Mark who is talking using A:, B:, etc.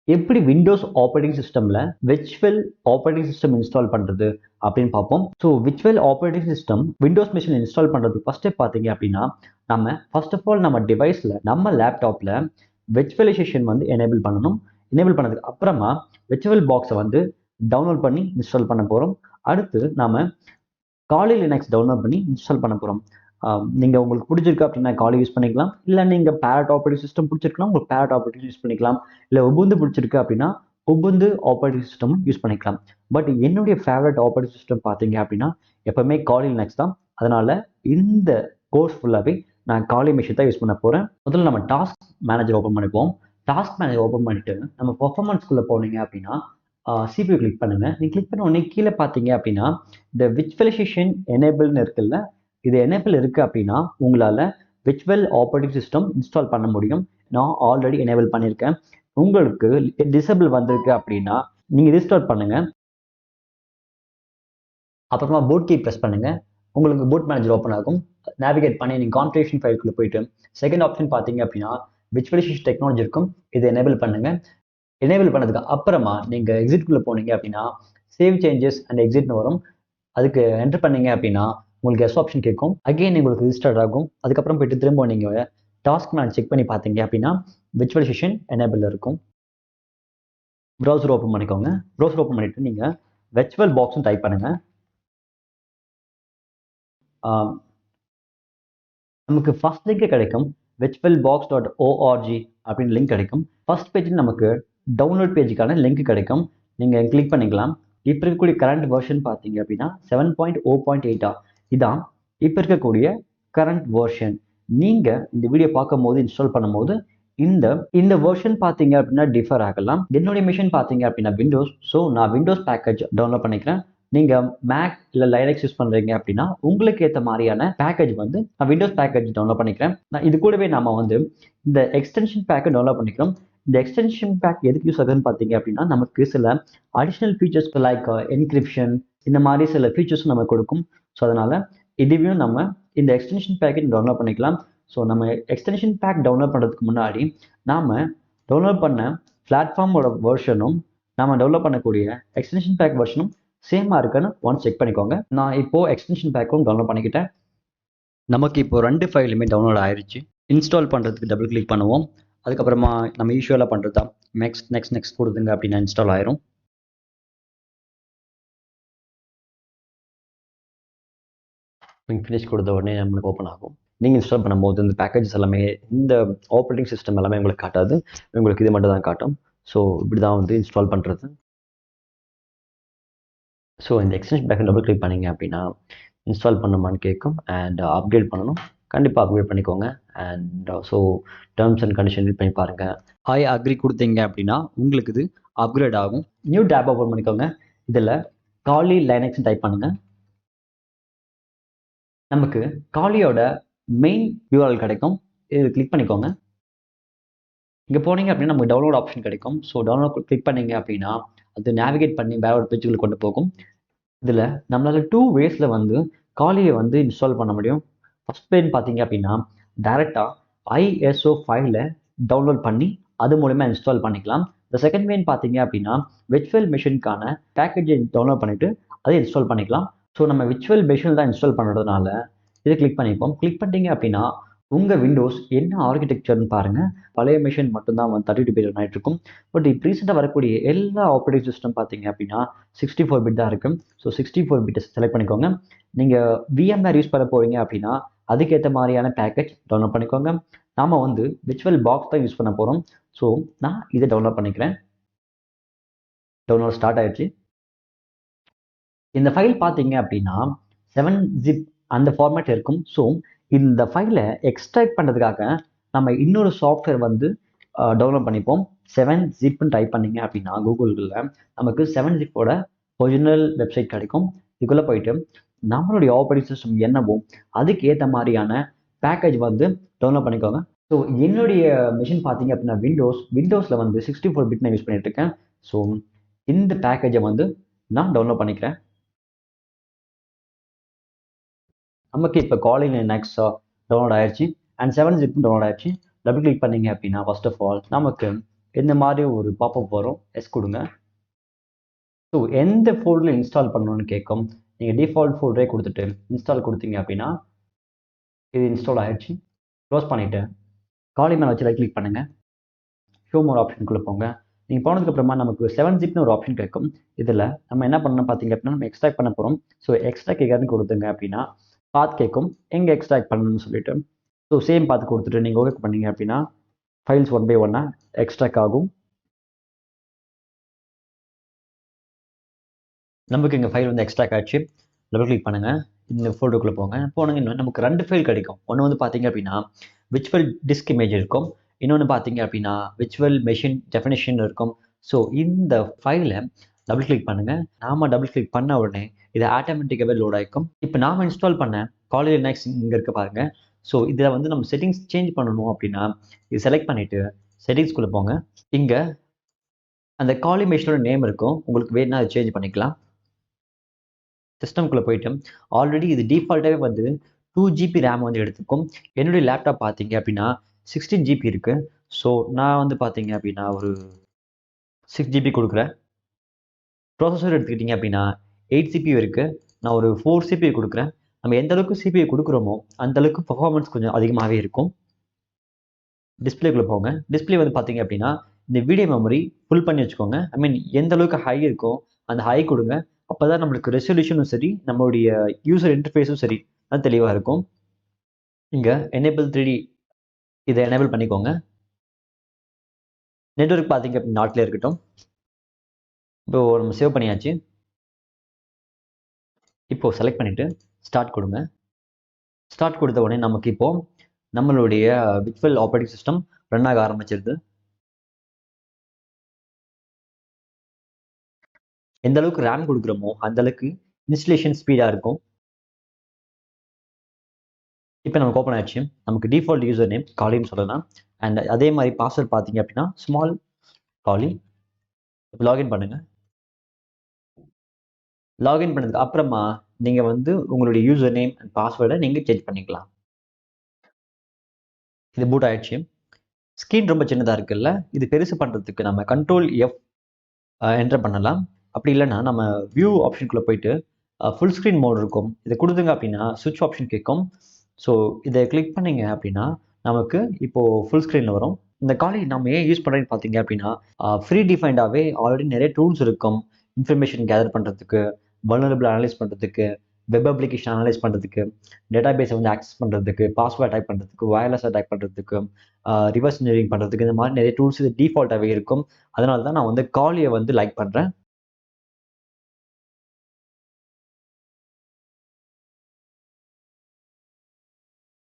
A: எப்படி Windows operating சிஸ்டம்ல virtual operating system install பண்றது அப்படின்னு பார்ப்போம். So virtual operating system Windows machine install பண்றதுக்கு ஃபர்ஸ்ட் ஸ்டெப் பார்த்தீங்க அப்படின்னா, நம்ம ஃபர்ஸ்ட் ஆஃப் ஆல் நம்ம டிவைஸ்ல நம்ம லேப்டாப்ல விர்ச்சுவலைசேஷன் வந்து எனேபிள் பண்ணணும். எனேபிள் பண்ணதுக்கு அப்புறமா விர்ச்சுவல் பாக்ஸை வந்து டவுன்லோட் பண்ணி இன்ஸ்டால் பண்ண போறோம். அடுத்து நாம காலி லினக்ஸ் டவுன்லோட் பண்ணி இன்ஸ்டால் பண்ண போறோம். நீங்க உங்களுக்கு பிடிச்சிருக்கு அப்படின்னா காலி யூஸ் பண்ணிக்கலாம். இல்ல நீங்க பேரட் ஆப்ரேட்டிங் சிஸ்டம் பிடிச்சிருக்குன்னா உங்களுக்கு பேரட் ஆப்ரேட்டிங் யூஸ் பண்ணிக்கலாம். இல்ல உபுண்டு பிடிச்சிருக்கு அப்படின்னா உபுண்டு ஆப்ரேட்டிங் சிஸ்டம் யூஸ் பண்ணிக்கலாம். பட் என்னுடைய ஃபேவரட் ஆப்ரேட்டிங் சிஸ்டம் பார்த்தீங்க அப்படின்னா எப்பவுமே காலி லினக்ஸ் தான். அதனால இந்த கோர்ஸ் ஃபுல்லாவே நான் காலி மெஷின் தான் யூஸ் பண்ண போறேன். முதல்ல நம்ம டாஸ்க் மேனேஜர் ஓப்பன் பண்ணிப்போம். டாஸ்க் மேனேஜர் ஓப்பன் பண்ணிட்டு நம்ம பெர்ஃபார்மன்ஸ்குள்ள போனீங்க அப்படின்னா சிபியூ கிளிக் பண்ணுங்க. நீங்க கிளிக் பண்ண உடனே கீழே பார்த்தீங்க அப்படின்னா இந்த விர்ச்சுவலைசேஷன் எனேபிள்னு இருக்குல்ல, இது எனேபிள் இருக்கு அப்படின்னா உங்களால விர்ச்சுவல் ஆப்ரேட்டிங் சிஸ்டம் இன்ஸ்டால் பண்ண முடியும். நான் ஆல்ரெடி எனேபிள் பண்ணியிருக்கேன். உங்களுக்கு டிசேபிள் வந்திருக்கு அப்படின்னா நீங்க ரீஸ்டார்ட் பண்ணுங்க. அப்புறமா போட் கீ ப்ரெஸ் பண்ணுங்க. உங்களுக்கு போட் மேனேஜர் ஓப்பன் ஆகும். நேவிகேட் பண்ணி நீங்க கான்ஃபிகரேஷன் ஃபைலுக்குள்ள போயிட்டு செகண்ட் ஆப்ஷன் பார்த்தீங்க அப்படின்னா விர்ச்சுவலைசேஷன் டெக்னாலஜி இருக்கும். இதை எனேபிள் பண்ணுங்க. எனேபிள் பண்ணதுக்கு அப்புறமா நீங்க எக்ஸிட்குள்ள போனீங்க அப்படின்னா சேவ் சேஞ்சஸ் அண்ட் எக்ஸிட்னு வரும். அதுக்கு என்டர் பண்ணீங்க அப்படின்னா உங்களுக்கு எஸ் ஆப்ஷன் கேட்கும். அகைன் உங்களுக்கு ரிஜிஸ்டர் ஆகும். அதுக்கப்புறம் போயிட்டு திரும்ப நீங்க டாஸ்க் மேனேஜர் செக் பண்ணி பார்த்தீங்க அப்படின்னா விர்ச்சுவலைசேஷன் எனேபிள் இருக்கும். ப்ரௌசர் ஓப்பன் பண்ணிக்கோங்க. ப்ரௌசர் ஓப்பன் பண்ணிட்டு நீங்க விர்ச்சுவல் பாக்ஸ்னு டைப் பண்ணுங்க. நமக்கு ஃபர்ஸ்ட் லிங்க் கிடைக்கும். virtualbox.org அப்படின்னு லிங்க் கிடைக்கும். ஃபர்ஸ்ட் பேஜில் நமக்கு டவுன்லோட் பேஜுக்கான லிங்க் கிடைக்கும். நீங்கள் கிளிக் பண்ணிக்கலாம். இப்போ இருக்கக்கூடிய கரண்ட் வெர்ஷன் பார்த்தீங்க அப்படின்னா 7.0.8 இதான் இப்போ இருக்கக்கூடிய கரண்ட் வெர்ஷன். நீங்கள் இந்த வீடியோ பார்க்கும்போது இன்ஸ்டால் பண்ணும்போது இந்த வெர்ஷன் பார்த்தீங்க அப்படின்னா டிஃபர் ஆகலாம். என்னுடைய மிஷின் பார்த்தீங்க அப்படின்னா விண்டோஸ். ஸோ நான் விண்டோஸ் பேக்கேஜ் டவுன்லோட் பண்ணிக்கிறேன். நீங்க மேக் இல்ல லைனக்ஸ் யூஸ் பண்றீங்க அப்படின்னா உங்களுக்கு ஏற்ற மாதிரியான பேக்கேஜ் வந்து நான் விண்டோஸ் பேக்கேஜ் டவுன்லோட் பண்ணிக்கிறேன். நான் இது கூடவே நாம வந்து இந்த எக்ஸ்டென்ஷன் பேக்கை டவுன்லோட் பண்ணிக்கிறோம். இந்த எக்ஸ்டென்ஷன் பேக் எதுக்கு யூஸ் ஆகுதுன்னு பார்த்தீங்க அப்படின்னா நமக்கு சில அடிஷனல் ஃபீச்சர்ஸ் லைக் என்கிரிப்ஷன் இந்த மாதிரி சில ஃபீச்சர்ஸும் நமக்கு கொடுக்கும். ஸோ அதனால இதுவையும் நம்ம இந்த எக்ஸ்டென்ஷன் பேக்கேஜ் டவுன்லோட் பண்ணிக்கலாம். ஸோ நம்ம எக்ஸ்டென்ஷன் பேக் டவுன்லோட் பண்ணுறதுக்கு முன்னாடி நாம டவுன்லோட் பண்ண பிளாட்ஃபார்மோட வெர்ஷனும் நாம டவுன்லோட் பண்ணக்கூடிய எக்ஸ்டென்ஷன் பேக் வெர்ஷனும் சேமா இருக்குன்னு ஒன்ஸ் செக் பண்ணிக்கோங்க. நான் இப்போ எக்ஸ்டென்ஷன் பேக்கும் டவுன்லோட் பண்ணிக்கிட்டேன். நமக்கு இப்போ 2 ஃபைலுமே டவுன்லோட் ஆயிருச்சு. இன்ஸ்டால் பண்ணுறதுக்கு டபுள் கிளிக் பண்ணுவோம். அதுக்கப்புறமா நம்ம யூஸ்வலாக பண்ணுறது தான் நெக்ஸ்ட் நெக்ஸ்ட் நெக்ஸ்ட் கொடுத்துங்க அப்படின்னா இன்ஸ்டால் ஆயிரும். ஃபினிஷ் கொடுத்த உடனே நம்மளுக்கு ஓப்பன் ஆகும். நீங்கள் இன்ஸ்டால் பண்ணும்போது இந்த பேக்கேஜஸ் எல்லாமே இந்த ஆப்ரேட்டிங் சிஸ்டம் எல்லாமே உங்களுக்கு காட்டாது. உங்களுக்கு இது மட்டும் தான் காட்டும். ஸோ இப்படி தான் வந்து இன்ஸ்டால் பண்ணுறது. ஸோ இந்த எக்ஸ்டென்ஷன் பேக்கை டபுள் கிளிக் பண்ணீங்க அப்படின்னா இன்ஸ்டால் பண்ணுமான்னு கேட்கும். அண்ட் அப்கிரேட் பண்ணணும். கண்டிப்பாக அப்கிரேட் பண்ணிக்கோங்க. And so terms and condition read பண்ணி பாருங்கள். ஐ அக்ரி கொடுத்தீங்க அப்படின்னா உங்களுக்கு இது அப்கிரேட் ஆகும். நியூ டேப் ஓப்பன் பண்ணிக்கோங்க. இதில் காலி லைனக்ஸ் டைப் பண்ணுங்க. நமக்கு காலியோட மெயின் யூஆர்எல் கிடைக்கும். இது கிளிக் பண்ணிக்கோங்க. இங்கே போனீங்க அப்படின்னா நமக்கு டவுன்லோட் ஆப்ஷன் கிடைக்கும். ஸோ டவுன்லோட் கிளிக் பண்ணீங்க அப்படின்னா அது நேவிகேட் பண்ணி வேற ஒரு பேஜுக்கு கொண்டு போகும். இதில் நம்மளால 2 வேஸில் வந்து காலியை வந்து இன்ஸ்டால் பண்ண முடியும். ஃபர்ஸ்ட் பேன் பார்த்தீங்க அப்படின்னா டைரெக்டாக ஐஎஸ்ஓ ஃபைலை டவுன்லோட் பண்ணி அது மூலமா இன்ஸ்டால் பண்ணிக்கலாம். இந்த செகண்ட் வேன் பார்த்தீங்க அப்படின்னா விர்ச்சுவல் மிஷினுக்கான பேக்கேஜை டவுன்லோட் பண்ணிட்டு அதை இன்ஸ்டால் பண்ணிக்கலாம். ஸோ நம்ம விர்ச்சுவல் மிஷின் தான் இன்ஸ்டால் பண்ணுறதுனால இதை கிளிக் பண்ணிப்போம். கிளிக் பண்ணிட்டீங்க அப்படின்னா உங்கள் விண்டோஸ் என்ன ஆர்கிடெக்சர்னு பாருங்கள். பழைய மிஷின் மட்டும்தான் வந்து 32 பிட் ஆகிட்டு இருக்கும். பட் இப்போ ரீசெண்டாக வரக்கூடிய எல்லா ஆப்ரேட்டிங் சிஸ்டம் பார்த்தீங்க அப்படின்னா 64 பிட் தான் இருக்கும். ஸோ 64 பிட் செலக்ட் பண்ணிக்கோங்க. நீங்கள் VMware யூஸ் பண்ண போகிறீங்க அப்படின்னா அதுக்கேற்ற மாதிரியான பேக்கேஜ் டவுன்லோட் பண்ணிக்கோங்க. நாம் வந்து விர்ச்சுவல் பாக்ஸ் தான் யூஸ் பண்ண போகிறோம். ஸோ நான் இதை டவுன்லோட் பண்ணிக்கிறேன். டவுன்லோட் ஸ்டார்ட் ஆயிடுச்சு. இந்த ஃபைல் பார்த்தீங்க அப்படின்னா 7-zip அந்த ஃபார்மேட் இருக்கும். ஸோ இந்த ஃபைலை எக்ஸ்ட்ராக்ட் பண்ணுறதுக்காக நம்ம இன்னொரு சாஃப்ட்வேர் வந்து டவுன்லோட் பண்ணிப்போம். 7-zipன்னு டைப் பண்ணீங்க அப்படின்னா கூகுளில் நமக்கு 7-zipோட ஒரிஜினல் வெப்சைட் கிடைக்கும். இதுக்குள்ளே போயிட்டு நம்மளுடைய ஆப்ரேட்டிங் சிஸ்டம் என்னவோ அதுக்கு ஏற்ற மாதிரியான பேக்கேஜ் வந்து டவுன்லோட் பண்ணிக்கோங்க. ஸோ என்னுடைய மிஷின் பார்த்தீங்க அப்படின்னா விண்டோஸில் வந்து 64 பிட் நான் யூஸ் பண்ணிட்டு இருக்கேன். ஸோ இந்த பேக்கேஜை வந்து நான் டவுன்லோட் பண்ணிக்கிறேன். நமக்கு இப்போ காலி லினக்ஸ் டவுன்லோட் ஆயிடுச்சு அண்ட் 7-zip டவுன்லோட் ஆயிடுச்சு. டபுள் கிளிக் பண்ணீங்க அப்படின்னா ஃபர்ஸ்ட் ஆஃப் ஆல் நமக்கு இந்த மாதிரி ஒரு பாப்பப் வரும். எஸ் கொடுங்க. ஸோ எந்த ஃபோல்டரில் இன்ஸ்டால் பண்ணணும்னு கேட்கும். நீங்கள் டிஃபால்ட் ஃபோல்டரே கொடுத்துட்டு இன்ஸ்டால் கொடுத்தீங்க அப்படின்னா இது இன்ஸ்டால் ஆயிடுச்சு. க்ளோஸ் பண்ணிவிட்டு காலி மேலே வச்சு ரைட் கிளிக் பண்ணுங்கள். ஷோ மோர் ஆப்ஷனுக்குள்ளே போங்க. நீங்கள் போனதுக்கப்புறமா நமக்கு 7-zipனு ஒரு ஆப்ஷன் கிடைக்கும். இதில் நம்ம என்ன பண்ணணும் பார்த்தீங்க அப்படின்னா நம்ம எக்ஸ்ட்ராக்ட் பண்ண போகிறோம். ஸோ எக்ஸ்ட்ராக்ட் எங்கேன்னு கொடுத்துங்க அப்படின்னா பாத் கேட்கும், எங்கே எக்ஸ்ட்ராக்ட் பண்ணணும்னு சொல்லிட்டு. ஸோ சேம் பாத் கொடுத்துட்டு நீங்கள் ஓகே பண்ணீங்க அப்படின்னா ஃபைல்ஸ் 1 by 1 எக்ஸ்ட்ராக்ட் ஆகும். நமக்கு இங்கே ஃபைல் வந்து எக்ஸ்ட்ராக்ட் ஆச்சு. டபுள் கிளிக் பண்ணுங்கள். இந்த ஃபோல்டருக்குள்ளே போனீங்கன்னா நமக்கு 2 ஃபைல் கிடைக்கும். ஒன்று வந்து பார்த்தீங்க அப்படின்னா விர்ச்சுவல் டிஸ்க் இமேஜ் இருக்கும். இன்னொன்று பார்த்தீங்க அப்படின்னா விர்ச்சுவல் மெஷின் டெஃபினிஷன் இருக்கும். ஸோ இந்த ஃபைலை டபுள் கிளிக் பண்ணுங்கள். நாம டபுள் கிளிக் பண்ண உடனே இது ஆட்டோமேட்டிக்காகவே லோட் ஆகிக்கும். இப்போ நாம் இன்ஸ்டால் பண்ண காலி லினக்ஸ் இங்கே இருக்க பாருங்கள். ஸோ இதில் வந்து நம்ம செட்டிங்ஸ் சேஞ்ச் பண்ணணும் அப்படின்னா இது செலக்ட் பண்ணிவிட்டு செட்டிங்ஸ்குள்ளே போங்க. இங்கே அந்த காலி மெஷினோட நேம் இருக்கும். உங்களுக்கு வேணும்னா அதை சேஞ்ச் பண்ணிக்கலாம். சிஸ்டம்குள்ளே போயிட்டு ஆல்ரெடி இது டிஃபால்ட்டாகவே வந்து 2 GB ரேம் வந்து எடுத்துக்கும். என்னுடைய லேப்டாப் பார்த்தீங்க அப்படின்னா 16 GB இருக்குது. ஸோ நான் வந்து பார்த்தீங்க அப்படின்னா ஒரு 6 GB கொடுக்குறேன். ப்ராசஸர் எடுத்துக்கிட்டிங்க அப்படின்னா 8 CPU இருக்குது. நான் ஒரு 4 CPU கொடுக்குறேன். நம்ம எந்த அளவுக்கு CPU கொடுக்குறோமோ அந்த அளவுக்கு பர்ஃபார்மன்ஸ் கொஞ்சம் அதிகமாகவே இருக்கும். டிஸ்பிளேக்குள்ளே போங்க. டிஸ்பிளே வந்து பார்த்தீங்க அப்படின்னா இந்த வீடியோ மெமரி ஃபுல் பண்ணி வச்சுக்கோங்க. ஐ மீன் எந்த அளவுக்கு ஹை இருக்கோ அந்த ஹை கொடுங்க. அப்போ தான் நம்மளுக்கு ரெசல்யூஷனும் சரி நம்மளுடைய யூசர் இன்டர்ஃபேஸும் சரி அது தெளிவாக இருக்கும். இங்கே எனேபிள் 3D இதை எனேபிள் பண்ணிக்கோங்க. நெட்வொர்க் பார்த்தீங்க அப்படின்னா நாட்டில் இருக்கட்டும். இப்போ நம்ம சேவ் பண்ணியாச்சு. இப்போ செலக்ட் பண்ணிவிட்டு ஸ்டார்ட் கொடுங்க. ஸ்டார்ட் கொடுத்த உடனே நமக்கு இப்போ நம்மளுடைய விர்ச்சுவல் ஆப்ரேட்டிங் சிஸ்டம் ரன் ஆக ஆரம்பிச்சிருது. எந்த அளவுக்கு ரேம் கொடுக்குறோமோ அந்த அளவுக்கு இன்ஸ்டலேஷன் ஸ்பீடாக இருக்கும். இப்போ நமக்கு ஓப்பன் ஆயிடுச்சு. நமக்கு டிஃபால்ட் யூசர் நேம் காலின்னு சொல்லலாம். அண்ட் அதே மாதிரி பாஸ்வேர்ட் பார்த்தீங்க அப்படின்னா ஸ்மால் காலி. லாகின் பண்ணுங்க. லாகின் பண்ணதுக்கு அப்புறமா நீங்கள் வந்து உங்களுடைய யூசர் நேம் அண்ட் பாஸ்வேர்டை நீங்கள் சேஞ்ச் பண்ணிக்கலாம். இது பூட் ஆயிடுச்சு. ஸ்க்ரீன் ரொம்ப சின்னதாக இருக்குல்ல, இது பெருசு பண்ணுறதுக்கு நம்ம Ctrl F என்டர் பண்ணலாம். அப்படி இல்லைன்னா நம்ம வியூ ஆப்ஷனுக்குள்ளே போயிட்டு ஃபுல் ஸ்க்ரீன் மோட் இருக்கும். இதை கொடுத்துங்க அப்படின்னா சுவிட்ச் ஆப்ஷன் கேட்கும். ஸோ இதை கிளிக் பண்ணிங்க அப்படின்னா நமக்கு இப்போது ஃபுல் ஸ்க்ரீனில் வரும். இந்த காலி நம்ம ஏன் யூஸ் பண்ணுறேன்னு பார்த்தீங்க அப்படின்னா ஃப்ரீ டிஃபைண்டாகவே ஆல்ரெடி நிறைய டூல்ஸ் இருக்கும். இன்ஃபர்மேஷன் கேதர் பண்ணுறதுக்கு, வல்னரபிள் அனலைஸ் பண்ணுறதுக்கு, வெப் அப்ளிகேஷன் அனலைஸ் பண்ணுறதுக்கு, டேட்டாபேஸை வந்து ஆக்சஸ் பண்ணுறதுக்கு, பாஸ்வேர்ட் டைப் பண்ணுறதுக்கு, வயர்லெஸ்ஸாக டைப் பண்ணுறதுக்கு, ரிவர்ஸ் இன்ஜினியரிங் பண்ணுறதுக்கு இந்த மாதிரி நிறைய டூல்ஸ் இது டிஃபால்ட்டாகவே இருக்கும். அதனால தான் நான் வந்து காலியை வந்து லைக் பண்ணுறேன்.